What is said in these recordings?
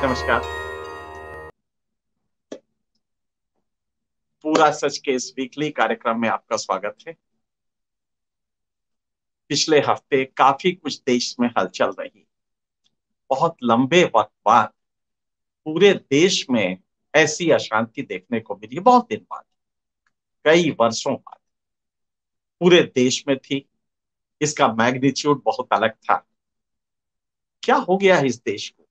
नमस्कार। पूरा सच के इस वीकली कार्यक्रम में आपका स्वागत है। पिछले हफ्ते काफी कुछ देश में हलचल रही। बहुत लंबे वक्त बाद पूरे देश में ऐसी अशांति देखने को मिली। बहुत दिन बाद, कई वर्षों बाद पूरे देश में थी। इसका मैग्नीट्यूड बहुत अलग था। क्या हो गया इस देश को?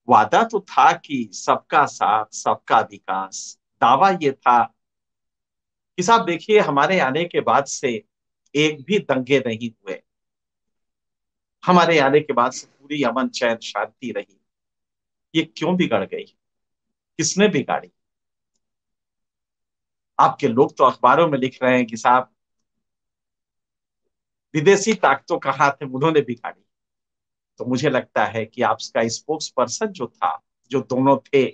वादा तो था कि सबका साथ, सबका विकास। दावा ये था कि साहब देखिए, हमारे आने के बाद से एक भी दंगे नहीं हुए। हमारे आने के बाद से पूरी अमन चैन शांति रही। ये क्यों बिगड़ गई? किसने बिगाड़ी? आपके लोग तो अखबारों में लिख रहे हैं कि साहब विदेशी ताकतों का हाथ है, उन्होंने बिगाड़ी। तो मुझे लगता है कि आपका स्पोक्स पर्सन जो था, जो दोनों थे,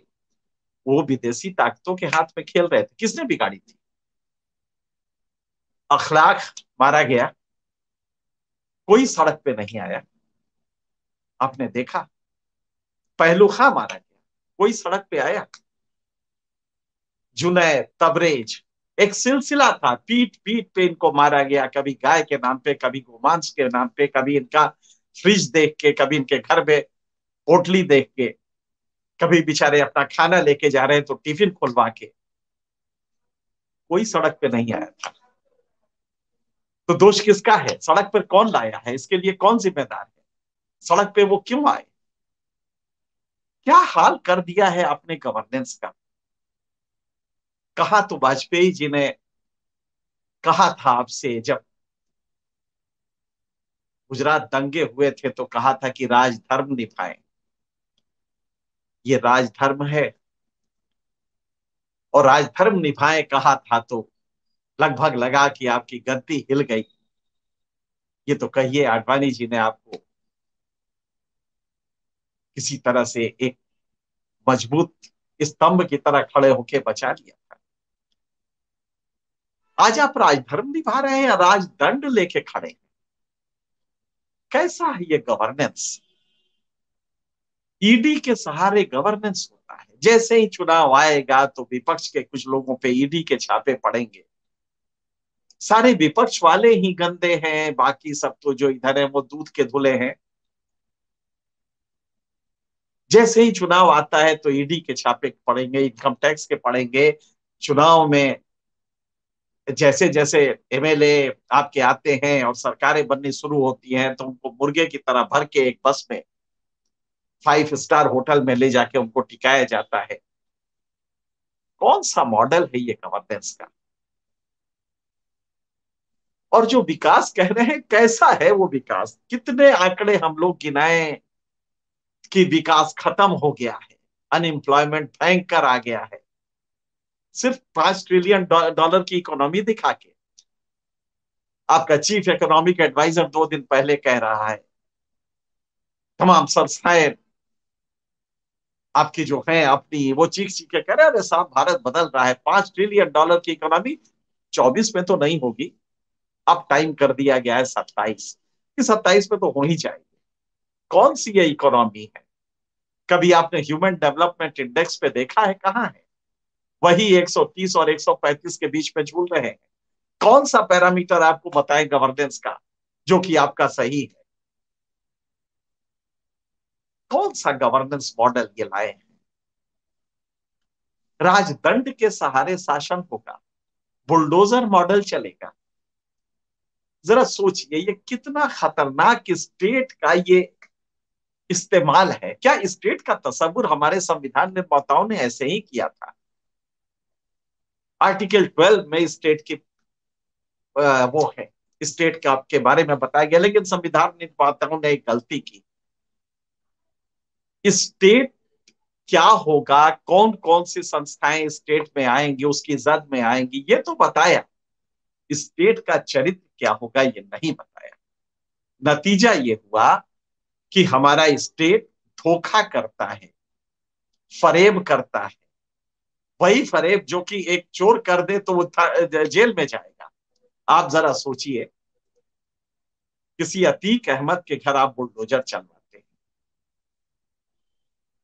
वो विदेशी ताकतों के हाथ में खेल रहे थे। किसने बिगाड़ी थी? अखलाक मारा गया, कोई सड़क पे नहीं आया। आपने देखा, पहलू खां मारा गया, कोई सड़क पे आया? जुनैद, तबरेज, एक सिलसिला था। पीट पीट पे इनको मारा गया। कभी गाय के नाम पे, कभी गोमांस के नाम पे, कभी इनका फ्रिज देख के, कभी इनके घर में पोटली देख के, कभी बेचारे अपना खाना लेके जा रहे हैं तो टिफिन खुलवा के। कोई सड़क पे नहीं आया था। तो दोष किसका है? सड़क पर कौन लाया है? इसके लिए कौन जिम्मेदार है? सड़क पे वो क्यों आए? क्या हाल कर दिया है आपने गवर्नेंस का? कहा तो वाजपेयी जी ने कहा था आपसे, जब गुजरात दंगे हुए थे तो कहा था कि राजधर्म निभाएं। ये राजधर्म है। और राजधर्म निभाएं कहा था तो लगभग लगा कि आपकी गद्दी हिल गई। ये तो कहिए आडवाणी जी ने आपको किसी तरह से एक मजबूत स्तंभ की तरह खड़े होकर बचा लिया था। आज आप राजधर्म निभा रहे हैं, राजदंड लेके खड़े हैं। कैसा है ये गवर्नेंस? ईडी के सहारे गवर्नेंस होता है। जैसे ही चुनाव आएगा तो विपक्ष के कुछ लोगों पे ईडी के छापे पड़ेंगे। सारे विपक्ष वाले ही गंदे हैं, बाकी सब तो जो इधर है वो दूध के धुले हैं। जैसे ही चुनाव आता है तो ईडी के छापे पड़ेंगे, इनकम टैक्स के पड़ेंगे। चुनाव में जैसे जैसे एमएलए आपके आते हैं और सरकारें बननी शुरू होती हैं तो उनको मुर्गे की तरह भर के एक बस में 5 स्टार होटल में ले जाके उनको टिकाया जाता है। कौन सा मॉडल है ये गवर्नेंस का? और जो विकास कह रहे हैं, कैसा है वो विकास? कितने आंकड़े हम लोग गिनाए कि विकास खत्म हो गया है, अनएम्प्लॉयमेंट भयंकर आ गया है, सिर्फ $5 ट्रिलियन की इकोनॉमी दिखा के। आपका चीफ इकोनॉमिक एडवाइजर 2 दिन पहले कह रहा है तमाम संस्थाएं आपकी जो है अपनी वो चीख चीख के कह रहे हैं, अरे साहब भारत बदल रहा है, $5 ट्रिलियन की इकोनॉमी 24 में तो नहीं होगी। अब टाइम कर दिया गया है 27 कि 27 में तो हो ही जाएगी। कौन सी ये इकोनॉमी है? कभी आपने ह्यूमन डेवलपमेंट इंडेक्स पे देखा है? कहाँ है? वही 130 और 135 के बीच में झूल रहे हैं। कौन सा पैरामीटर आपको बताएं गवर्नेंस का जो कि आपका सही है? कौन सा गवर्नेंस मॉडल ये लाए हैं? राजदंड के सहारे शासन होगा, बुलडोजर मॉडल चलेगा। जरा सोचिए ये कितना खतरनाक स्टेट का ये इस्तेमाल है। क्या स्टेट का तस्वुर हमारे संविधान निर्माताओं ने ऐसे ही किया था? आर्टिकल 12 में स्टेट की वो है, स्टेट का के बारे में बताया गया, लेकिन संविधान निर्माताओं ने एक गलती की। स्टेट क्या होगा, कौन कौन सी संस्थाएं स्टेट में आएंगी, उसकी जद में आएंगी, ये तो बताया। स्टेट का चरित्र क्या होगा ये नहीं बताया। नतीजा ये हुआ कि हमारा स्टेट धोखा करता है, फरेब करता है। वही फरेब जो कि एक चोर कर दे तो वो जेल में जाएगा। आप जरा सोचिए, किसी अतीक अहमद के घर आप बुलडोजर चलवाते हैं,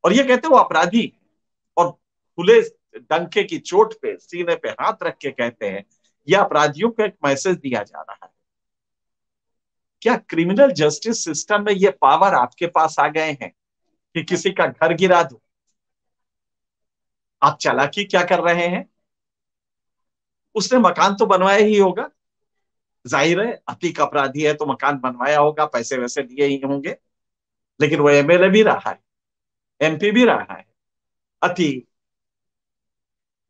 और ये कहते वो अपराधी हैं, और खुले डंके की चोट पे सीने पे हाथ रख के कहते हैं यह अपराधियों को एक मैसेज दिया जा रहा है। क्या क्रिमिनल जस्टिस सिस्टम में ये पावर आपके पास आ गए हैं कि किसी का घर गिरा दो? आप चालाकी क्या कर रहे हैं? उसने मकान तो बनवाया ही होगा, जाहिर है अतिक अपराधी है तो मकान बनवाया होगा, पैसे वैसे दिए ही होंगे। लेकिन वो एमएलए भी रहा है, एमपी भी रहा है, अति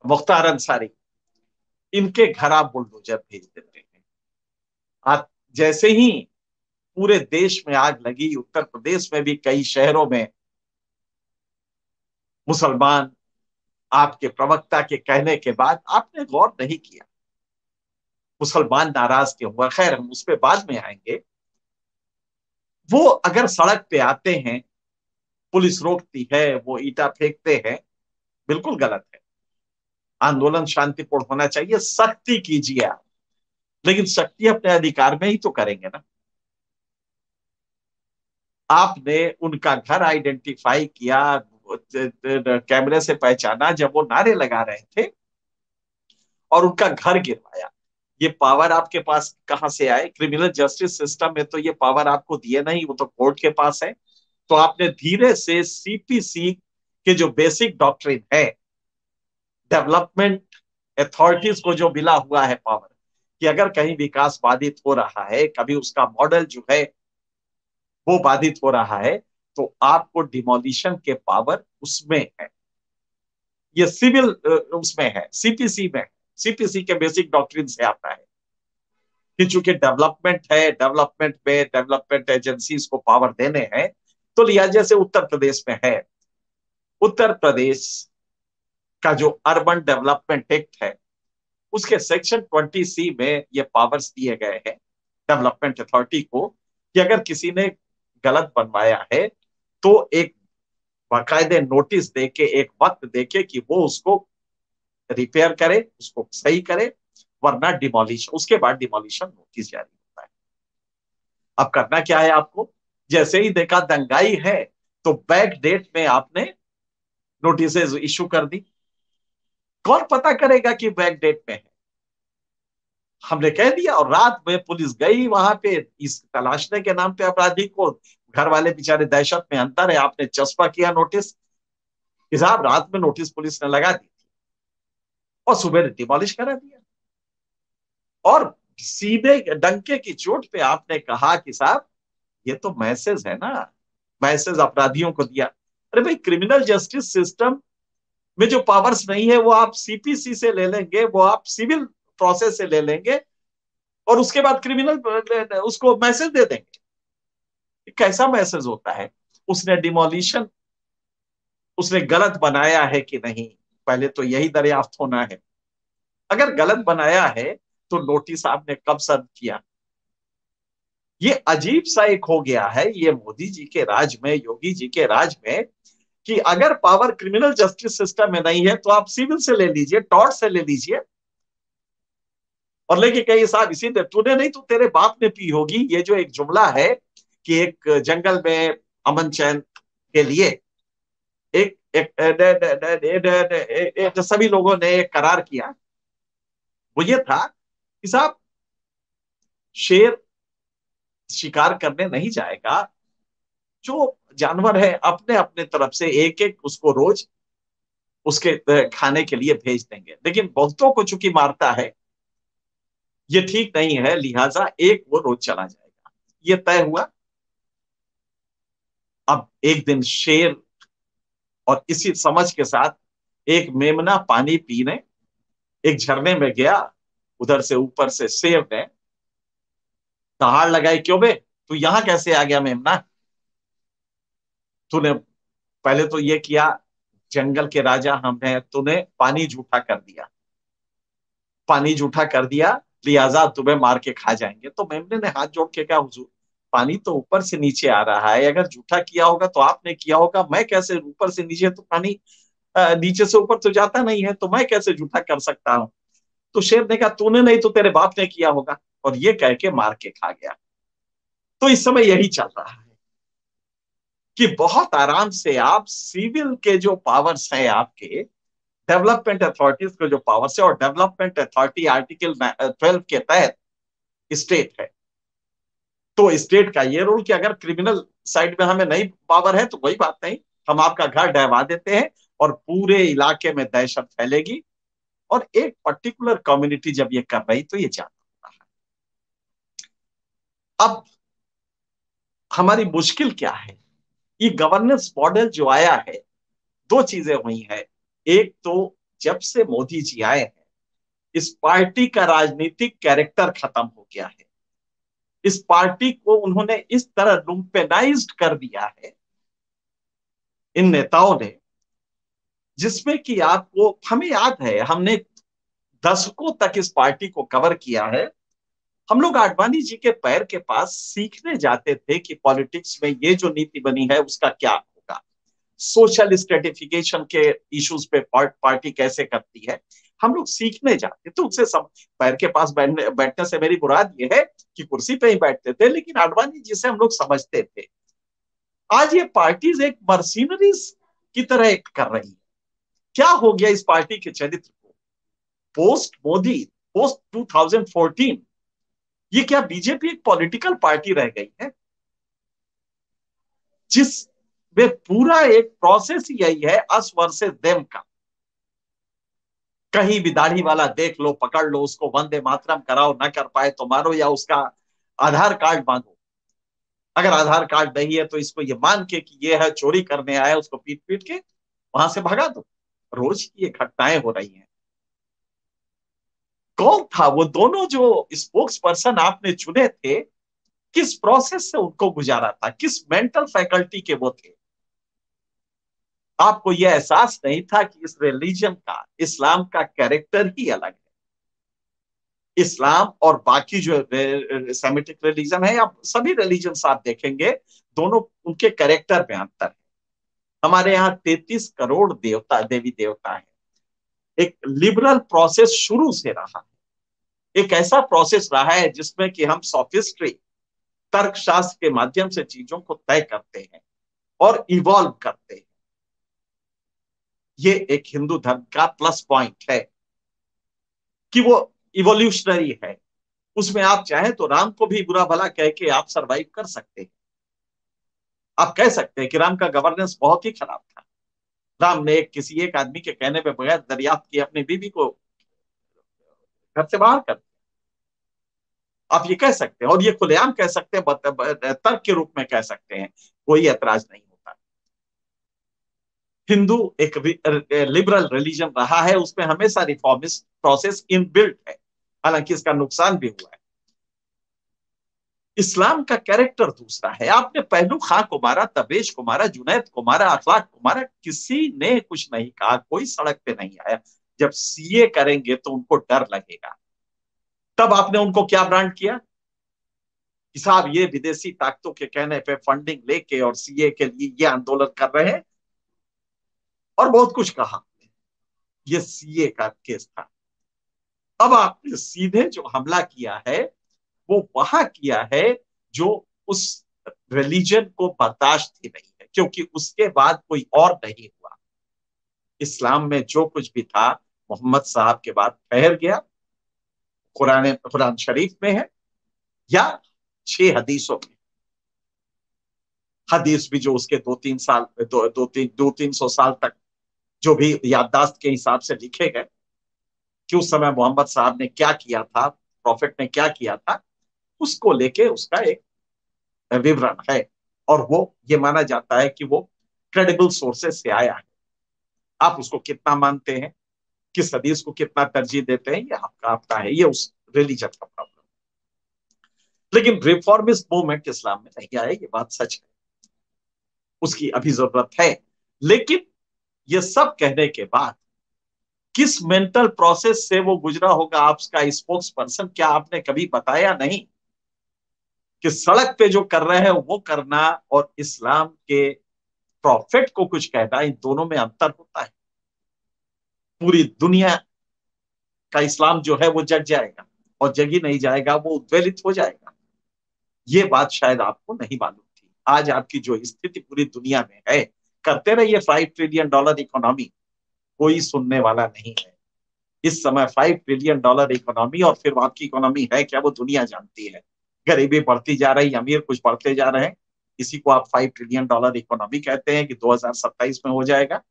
मुख्तार अंसारी, इनके घर आप बुलडोजर भेज देते हैं। आप जैसे ही पूरे देश में आग लगी, उत्तर प्रदेश में भी कई शहरों में मुसलमान, आपके प्रवक्ता के कहने के बाद आपने गौर नहीं किया, मुसलमान नाराज क्यों हुआ? खैर हम उस पर बाद में आएंगे। वो अगर सड़क पे आते हैं, पुलिस रोकती है, वो ईटा फेंकते हैं, बिल्कुल गलत है। आंदोलन शांतिपूर्ण होना चाहिए, सख्ती कीजिए आप, लेकिन सख्ती अपने अधिकार में ही तो करेंगे ना। आपने उनका घर आइडेंटिफाई किया, कैमरे से पहचाना जब वो नारे लगा रहे थे, और उनका घर गिरवाया। ये पावर आपके पास कहां से आए? क्रिमिनल जस्टिस सिस्टम में तो ये पावर आपको दिए नहीं, वो तो कोर्ट के पास है। तो आपने धीरे से सीपीसी के जो बेसिक डॉक्ट्रिन है, डेवलपमेंट अथॉरिटीज को जो मिला हुआ है पावर, कि अगर कहीं विकास बाधित हो रहा है, कभी उसका मॉडल जो है वो बाधित हो रहा है, तो आपको डिमोलिशन के पावर उसमें है। ये सिविल उसमें है, सीपीसी में, सीपीसी के बेसिक डॉक्ट्रिन से आता है कि चूंकि डेवलपमेंट है, डेवलपमेंट में डेवलपमेंट एजेंसीज को पावर देने हैं, तो लिया जैसे उत्तर प्रदेश में है, उत्तर प्रदेश का जो अर्बन डेवलपमेंट एक्ट है, उसके सेक्शन 20C में ये पावर्स दिए गए हैं डेवलपमेंट अथॉरिटी को, कि अगर किसी ने गलत बनवाया है तो एक बाकायदे नोटिस देके, एक वक्त देके कि वो उसको रिपेयर करे, उसको सही करे, वरना डिमोलिश, उसके बाद डिमोलिशन नोटिस जारी होता है। अब करना क्या है आपको? जैसे ही देखा दंगाई है, तो बैक डेट में आपने नोटिस इशू कर दी। कौन पता करेगा कि बैक डेट में है? हमने कह दिया, और रात में पुलिस गई वहां पे इस तलाशने के नाम पे अपराधी को। घर वाले बेचारे दहशत में, अंतर है, आपने चस्पा किया नोटिस, कि साहब रात में नोटिस पुलिस ने लगा दी और सुबह डिमोलिश करा दिया। और सीधे डंके की चोट पे आपने कहा कि साहब ये तो मैसेज है ना, मैसेज अपराधियों को दिया। अरे भाई, क्रिमिनल जस्टिस सिस्टम में जो पावर्स नहीं है वो आप सीपीसी से ले लेंगे, वो आप सिविल प्रोसेस से ले लेंगे, और उसके बाद क्रिमिनल उसको मैसेज दे देंगे। कैसा मैसेज होता है? उसने डिमोलिशन, उसने गलत बनाया है कि नहीं, पहले तो यही दरियाफ्त होना है। अगर गलत बनाया है तो नोटिस आपने कब सर्व किया? ये अजीब सा एक हो गया है ये मोदी जी के राज में, योगी जी के राज में, कि अगर पावर क्रिमिनल जस्टिस सिस्टम में नहीं है तो आप सिविल से ले लीजिए, टॉर्ट से ले लीजिए, और लेके कहिए साहब इसी ने, तूने नहीं तो तेरे बाप ने पी होगी। ये जो एक जुमला है कि एक जंगल में अमन चैन के लिए एक, एक सभी लोगों ने एक करार किया, वो ये था कि साहब शेर शिकार करने नहीं जाएगा, जो जानवर है अपने अपने तरफ से एक एक उसको रोज उसके खाने के लिए भेज देंगे, लेकिन बहुतों को चूंकि मारता है ये ठीक नहीं है, लिहाजा एक वो रोज चला जाएगा। ये तय हुआ। अब एक दिन शेर, और इसी समझ के साथ एक मेमना पानी पीने एक झरने में गया, उधर से ऊपर से शेर ने दहाड़ लगाई, क्यों बे तू यहां कैसे आ गया मेमना? तूने पहले तो ये किया, जंगल के राजा हम हैं, तूने पानी जूठा कर दिया, पानी जूठा कर दिया, लिहाजा तुम्हें मार के खा जाएंगे। तो मेमने ने हाथ जोड़ के कहा, हुजूर पानी तो ऊपर से नीचे आ रहा है, अगर जूठा किया होगा तो आपने किया होगा, मैं कैसे ऊपर से नीचे, तो पानी नीचे से ऊपर तो जाता नहीं है, तो मैं कैसे जूठा कर सकता हूं? तो शेर ने कहा तूने नहीं तो तेरे बाप ने किया होगा, और ये कह के मार के खा गया। तो इस समय यही चल रहा है। कि बहुत आराम से आप सिविल के जो पावर्स हैं आपके, डेवलपमेंट अथॉरिटीज के जो पावर्स है, और डेवलपमेंट अथॉरिटी आर्टिकल 12 के तहत स्टेट है, तो स्टेट का ये रूल कि अगर क्रिमिनल साइड में हमें नहीं पावर है तो कोई बात नहीं, हम आपका घर ढहवा देते हैं और पूरे इलाके में दहशत फैलेगी, और एक पर्टिकुलर कम्युनिटी जब ये कर रही तो ये जाता है। अब हमारी मुश्किल क्या है, ये गवर्नेंस मॉडल जो आया है, दो चीजें हुई है। एक तो जब से मोदी जी आए हैं, इस पार्टी का राजनीतिक कैरेक्टर खत्म हो गया है। इस पार्टी को उन्होंने इस तरह लुम्पेनाइज्ड कर दिया है इन नेताओं ने, जिसमें कि आपको, हमें याद है हमने दशकों तक इस पार्टी को कवर किया है। हम लोग आडवाणी जी के पैर के पास सीखने जाते थे कि पॉलिटिक्स में ये जो नीति बनी है उसका क्या होगा, सोशल स्ट्रेटिफिकेशन के इश्यूज पे पार्टी कैसे करती है, हम लोग सीखने जाते थे उनसे। सब पैर के पास बैठने से मेरी मुराद ये है कि कुर्सी पे ही बैठते थे, लेकिन आडवाणी जी से हम लोग समझते थे। आज ये पार्टीज एक मर्सिनरीज की तरह एक्ट कर रही है। क्या हो गया इस पार्टी के चरित्र को पोस्ट मोदी, पोस्ट 2014? ये क्या बीजेपी एक पॉलिटिकल पार्टी रह गई है जिसमें पूरा एक प्रोसेस ही यही है, अस वर्सेस देम का? कहीं भी दाढ़ी वाला देख लो, पकड़ लो उसको, वंदे मातरम कराओ, ना कर पाए तो मारो, या उसका आधार कार्ड मांगो। अगर आधार कार्ड नहीं है तो इसको ये मान के कि ये है चोरी करने आया, उसको पीट पीट के वहां से भगा दो। रोज की ये घटनाएं हो रही हैं। कौन था वो दोनों जो स्पोक्स पर्सन आपने चुने थे, किस प्रोसेस से उनको गुजारा था, किस मेंटल फैकल्टी के वो थे? आपको यह एहसास नहीं था कि इस रिलीजन का, इस्लाम का कैरेक्टर ही अलग है। इस्लाम और बाकी जो सेमिटिक रिलीजन है, या सभी रिलीजन आप देखेंगे, दोनों उनके कैरेक्टर में अंतर है। हमारे यहाँ 33 करोड़ देवता, देवी देवता है। एक लिबरल प्रोसेस शुरू से रहा है, एक ऐसा प्रोसेस रहा है जिसमें कि हम सॉफिस्ट्री, तर्कशास्त्र के माध्यम से चीजों को तय करते हैं और इवॉल्व करते हैं। ये एक हिंदू धर्म का प्लस पॉइंट है कि वो इवोल्यूशनरी है। उसमें आप चाहें तो राम को भी बुरा भला कह के आप सरवाइव कर सकते हैं। आप कह सकते हैं कि राम का गवर्नेंस बहुत ही खराब था, राम ने किसी एक आदमी के कहने पे बगैर दरियाफ्त किए अपनी बीवी को घर से बाहर कर दिया। आप ये कह सकते हैं, और ये खुलेआम कह सकते हैं, तर्क के रूप में कह सकते हैं, कोई ऐतराज नहीं होता। हिंदू एक लिबरल रिलीजन रहा है, उसमें हमेशा रिफॉर्मिस्ट प्रोसेस इनबिल्ट है, हालांकि इसका नुकसान भी हुआ है। इस्लाम का कैरेक्टर दूसरा है। आपने पहलू खां को मारा, तबरेज को मारा, जुनैद को मारा, अखलाक को मारा, किसी ने कुछ नहीं कहा, कोई सड़क पे नहीं आया। जब सीए करेंगे तो उनको डर लगेगा। तब आपने उनको क्या ब्रांड किया कि साहब ये विदेशी ताकतों के कहने पे फंडिंग लेके और सीए के लिए ये आंदोलन कर रहे हैं, और बहुत कुछ कहा। ये सीए का केस था। अब आपने सीधे जो हमला किया है वो वहां किया है जो उस रिलीजन को बर्दाश्त ही नहीं है, क्योंकि उसके बाद कोई और नहीं हुआ। इस्लाम में जो कुछ भी था मोहम्मद साहब के बाद ठहर गया। कुरान कुरान शरीफ में है या 6 हदीसों में। हदीस भी जो उसके 2-3 साल, 200-300 साल तक जो भी याददाश्त के हिसाब से लिखे गए कि उस समय मोहम्मद साहब ने क्या किया था, प्रॉफिट ने क्या किया था, उसको लेके उसका एक विवरण है। और वो ये माना जाता है कि वो क्रेडिबल सोर्सेस से आया है। आप उसको कितना मानते हैं, किस हदीस को कितना तरजीह देते हैं, ये आपका आपका है, ये उस रिलीजन का प्रॉब्लम। लेकिन रिफॉर्मिस्ट मूवमेंट इस्लाम में नहीं आया, ये बात सच है, उसकी अभी जरूरत है। लेकिन ये सब कहने के बाद किस मेंटल प्रोसेस से वो गुजरा होगा आपका स्पोक्स पर्सन, क्या आपने कभी बताया नहीं कि सड़क पे जो कर रहे हैं वो करना और इस्लाम के प्रॉफिट को कुछ कहना, इन दोनों में अंतर होता है। पूरी दुनिया का इस्लाम जो है वो जग जाएगा, और जग ही नहीं जाएगा, वो उद्वेलित हो जाएगा। ये बात शायद आपको नहीं मालूम थी। आज आपकी जो स्थिति पूरी दुनिया में है, करते रहिए $5 ट्रिलियन इकोनॉमी, कोई सुनने वाला नहीं है। इस समय $5 ट्रिलियन इकोनॉमी, और फिर आपकी इकोनॉमी है क्या वो दुनिया जानती है। गरीबी बढ़ती जा रही, अमीर कुछ बढ़ते जा रहे हैं, इसी को आप $5 ट्रिलियन इकोनॉमी कहते हैं कि 2027 में हो जाएगा।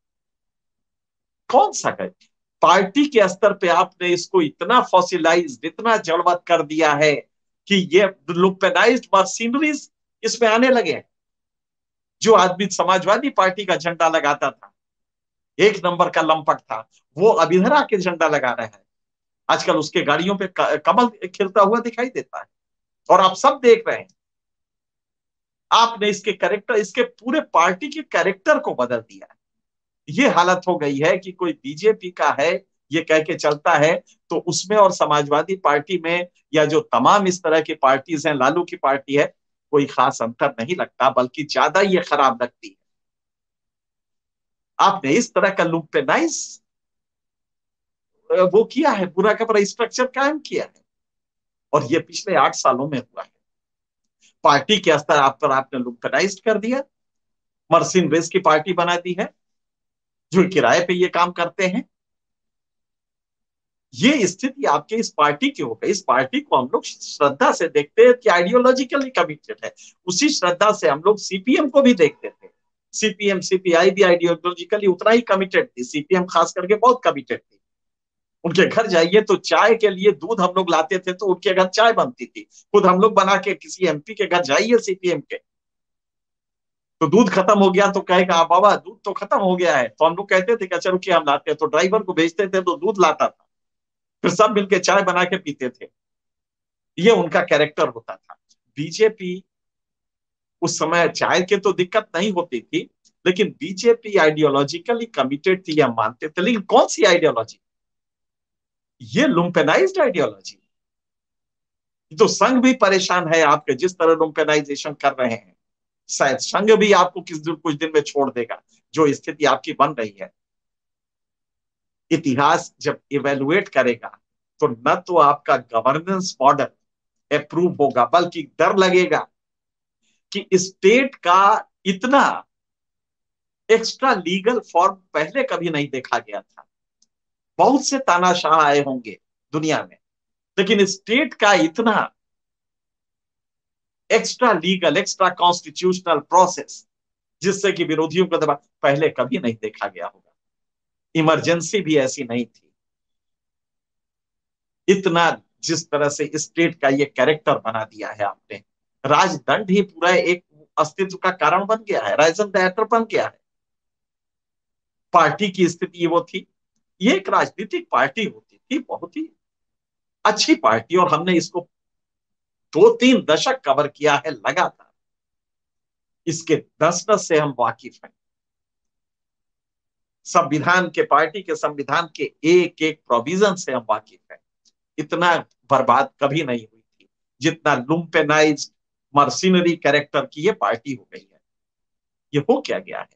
कौन सा कर पार्टी के स्तर पे आपने इसको इतना फॉसिलाइज, इतना जड़वत कर दिया है कि ये लुपेनाइज्ड मशीनरीज इसमें आने लगे हैं। जो आदमी समाजवादी पार्टी का झंडा लगाता था, एक नंबर का लंपट था, वो अब इधर आके झंडा लगा रहा है। आजकल उसके गाड़ियों पे कमल खिलता हुआ दिखाई देता है, और आप सब देख रहे हैं। आपने इसके कैरेक्टर, इसके पूरे पार्टी के कैरेक्टर को बदल दिया है। ये हालत हो गई है कि कोई बीजेपी का है ये कह के चलता है, तो उसमें और समाजवादी पार्टी में, या जो तमाम इस तरह की पार्टीज हैं, लालू की पार्टी है, कोई खास अंतर नहीं लगता, बल्कि ज्यादा ये खराब लगती है। आपने इस तरह का लुपेनाइज वो किया है, पूरा का पूरा स्ट्रक्चर कायम किया है, और ये पिछले 8 सालों में हुआ है। पार्टी के स्तर आप पर आपने लुपेनाइज कर दिया, मर्सिनरेज की पार्टी बना दी है, जो किराए पे ये काम करते हैं। ये स्थिति आपके इस पार्टी की हो गई। इस पार्टी को हम लोग श्रद्धा से देखते हैं कि आइडियोलॉजिकली कमिटेड है। उसी श्रद्धा से हम लोग सीपीएम को भी देखते थे। सीपीएम सीपीआई भी आइडियोलॉजिकली उतना ही कमिटेड थी, सीपीएम खास करके बहुत कमिटेड थी। उनके घर जाइए तो चाय के लिए दूध हम लोग लाते थे, तो उनके घर चाय बनती थी, खुद हम लोग बना के। किसी एमपी के घर जाइए सीपीएम के, तो दूध खत्म हो गया तो कहेगा बाबा दूध तो खत्म हो गया है, तो हम लोग कहते थे कि अच्छा रुकिए हम लाते हैं, तो ड्राइवर को भेजते थे तो दूध लाता था, फिर सब मिलके चाय बना के पीते थे। ये उनका कैरेक्टर होता था। बीजेपी उस समय चाय के तो दिक्कत नहीं होती थी, लेकिन बीजेपी आइडियोलॉजिकली कमिटेड थी, हम मानते थे। लेकिन कौन सी आइडियोलॉजी? ये लुम्पेनाइज्ड आइडियोलॉजी। तो संघ भी परेशान है आपके जिस तरह लुम्पेनाइजेशन कर रहे हैं। शायद संघ भी आपको कुछ दिन में छोड़ देगा, जो स्थिति आपकी बन रही है। इतिहास जब इवेलुएट करेगा, तो न तो आपका गवर्नेंस मॉडल अप्रूव होगा, बल्कि डर लगेगा कि स्टेट का इतना एक्स्ट्रा लीगल फॉर्म पहले कभी नहीं देखा गया था। बहुत से तानाशाह आए होंगे दुनिया में, लेकिन स्टेट का इतना extra legal, extra constitutional process, जिससे कि विरोधियों को दबा, पहले कभी नहीं देखा गया होगा। इमरजेंसी भी ऐसी नहीं थी। इतना जिस तरह से स्टेट का ये कैरेक्टर बना दिया है आपने, राजदंड ही पूरा एक अस्तित्व का कारण बन गया है, राइजन द एक्टर बन गया है। पार्टी की स्थिति वो थी। ये एक राजनीतिक पार्टी होती थी, बहुत ही अच्छी पार्टी, और हमने इसको 2-3 दशक कवर किया है लगातार। इसके दस नस से हम वाकिफ हैं। संविधान के, पार्टी के संविधान के एक एक प्रोविजन से हम वाकिफ हैं। इतना बर्बाद कभी नहीं हुई थी जितना लुम्पेनाइज्ड मर्सिनरी कैरेक्टर की ये पार्टी हो गई है। ये हो क्या गया है?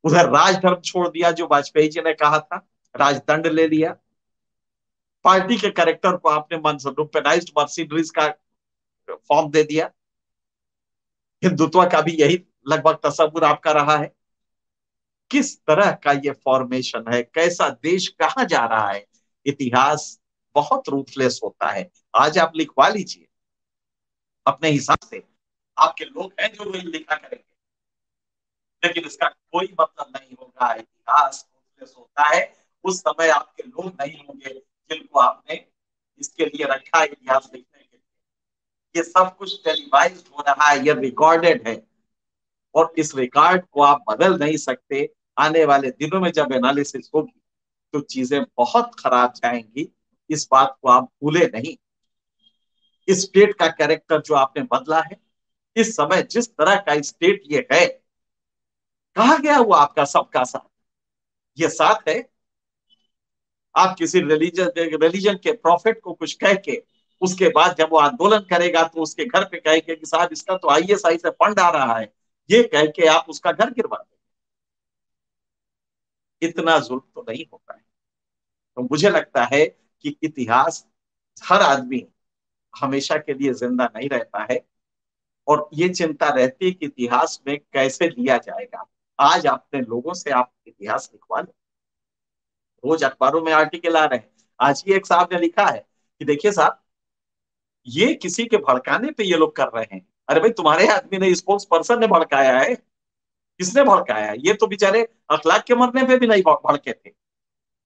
उधर राजधर्म छोड़ दिया, जो वाजपेयी जी ने कहा था, राजदंड ले लिया। पार्टी के कैरेक्टर को आपने लुम्पेनाइज्ड मर्सिनरीज का फॉर्म दे दिया। हिंदुत्व का भी यही लगभग तस्वुर आपका रहा है। किस तरह का ये फॉर्मेशन है, कैसा देश कहाँ जा रहा है? इतिहास बहुत रूथलेस होता है। आज आप लिखवा लीजिए अपने हिसाब से, आपके लोग हैं जो लिखा करेंगे, लेकिन इसका कोई मतलब नहीं होगा। इतिहास रूथलेस होता है। उस समय आपके लोग नहीं होंगे जिनको आपने इसके लिए रखा है, इतिहास लिखने के लिए। ये सब कुछ टेलीवाइज हो रहा है, ये रिकॉर्डेड है, और इस रिकॉर्ड को आप बदल नहीं सकते। आने वाले दिनों में जब एनालिसिस होगी तो चीजें बहुत खराब जाएंगी। इस बात को आप भूले नहीं। इस स्टेट का कैरेक्टर जो आपने बदला है, इस समय जिस तरह का स्टेट ये है, कहा गया हुआ आपका सबका साथ, ये साथ है। आप किसी रिलीजन के प्रॉफिट को कुछ कह के, उसके बाद जब वो आंदोलन करेगा तो उसके घर पे कहेंगे कि साहब इसका तो आईएसआई से फंड आ रहा है, ये कह के आप उसका घर गिरवा देंगे। इतना जुल्म तो नहीं होता है। तो मुझे लगता है कि इतिहास, हर आदमी हमेशा के लिए जिंदा नहीं रहता है। और ये चिंता रहती है कि इतिहास में कैसे लिया जाएगा। आज अपने लोगों से आप इतिहास लिखवा लो, रोज अखबारों में आर्टिकल आ रहे हैं। आज ही एक साहब ने लिखा है कि देखिए साहब, ये किसी के भड़काने पे ये लोग कर रहे हैं। अरे भाई, तुम्हारे आदमी ने, स्पोक्स पर्सन ने भड़काया है। किसने भड़काया? ये तो बेचारे अखलाक के मरने पे भी नहीं भड़के थे।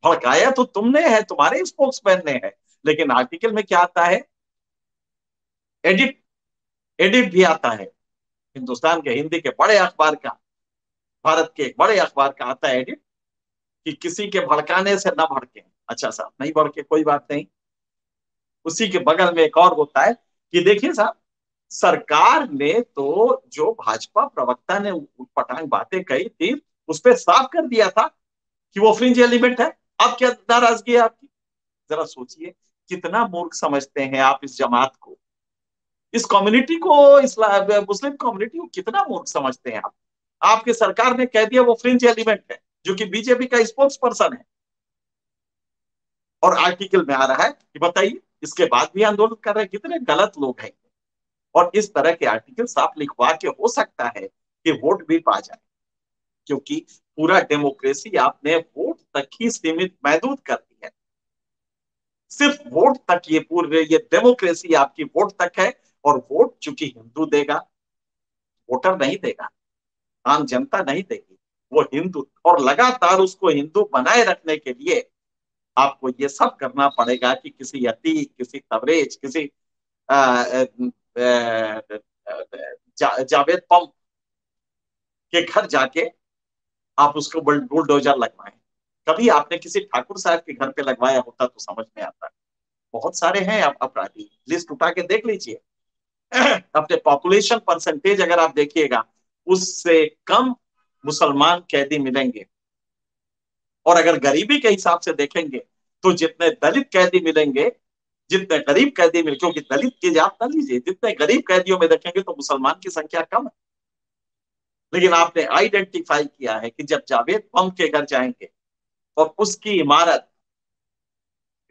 भड़काया तो तुमने है, तुम्हारे स्पोक्समैन ने है। लेकिन आर्टिकल में क्या आता है? एडिट। एडिट भी आता है। हिंदुस्तान के हिंदी के बड़े अखबार का, भारत के एक बड़े अखबार का आता है एडिट, कि किसी के भड़काने से ना भड़के। अच्छा साहब, नहीं भड़के, कोई बात नहीं। उसी के बगल में एक और होता है कि देखिए साहब, सरकार ने तो जो भाजपा प्रवक्ता ने उटपटांग बातें कही थी, उस पर साफ कर दिया था कि वो फ्रिंज एलिमेंट है। अब क्या नाराजगी है आपकी? जरा सोचिए, कितना मूर्ख समझते हैं आप इस जमात को, इस कम्युनिटी को, इस्लाम मुस्लिम कम्युनिटी को कितना मूर्ख समझते हैं आप। आपके सरकार ने कह दिया वो फ्रिंज एलिमेंट है, जो कि बीजेपी का स्पोक्स पर्सन है। और आर्टिकल में आ रहा है कि बताइए, इसके बाद भी आंदोलन कर रहे हैं, कितने गलत लोग हैं। और इस तरह के आर्टिकल साफ लिखवा के हो सकता है कि वोट भी पा जाए, क्योंकि पूरा डेमोक्रेसी आपने वोट तक ही सीमित महदूद कर दी है। सिर्फ वोट तक, ये पूरे ये डेमोक्रेसी आपकी वोट तक है। और वोट चूंकि हिंदू देगा, वोटर नहीं देगा, आम जनता नहीं देगी, वो हिंदू। और लगातार उसको हिंदू बनाए रखने के लिए आपको ये सब करना पड़ेगा कि किसी यती, किसी तबरेज, किसी जावेद पंप के घर जाके आप उसको बुलडोजर लगवाएं। कभी आपने किसी ठाकुर साहब के घर पे लगवाया होता तो समझ में आता। बहुत सारे हैं अपराधी, लिस्ट उठा के देख लीजिए। अपने पॉपुलेशन परसेंटेज अगर आप देखिएगा, उससे कम मुसलमान कैदी मिलेंगे। और अगर गरीबी के हिसाब से देखेंगे, तो जितने दलित कैदी मिलेंगे, जितने गरीब कैदी मिले, क्योंकि दलित की जात ना लीजिए, जितने गरीब कैदियों में देखेंगे तो मुसलमान की संख्या कम है। लेकिन आपने आइडेंटिफाई किया है कि जब जावेद पम्प के घर जाएंगे और उसकी इमारत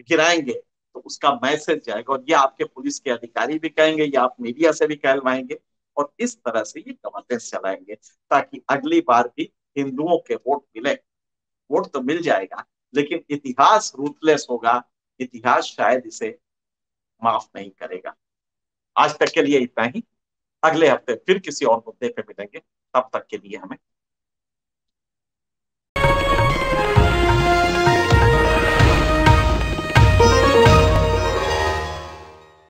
गिराएंगे, तो उसका मैसेज जाएगा। और ये आपके पुलिस के अधिकारी भी कहेंगे, ये आप मीडिया से भी कहलवाएंगे। और इस तरह से ये गवर्नेंस चलाएंगे, ताकि अगली बार भी हिंदुओं के वोट मिले। वोट तो मिल जाएगा, लेकिन इतिहास रूथलेस होगा। इतिहास शायद इसे माफ नहीं करेगा। आज तक के लिए इतना ही। अगले हफ्ते फिर किसी और मुद्दे पे मिलेंगे। तब तक के लिए हमें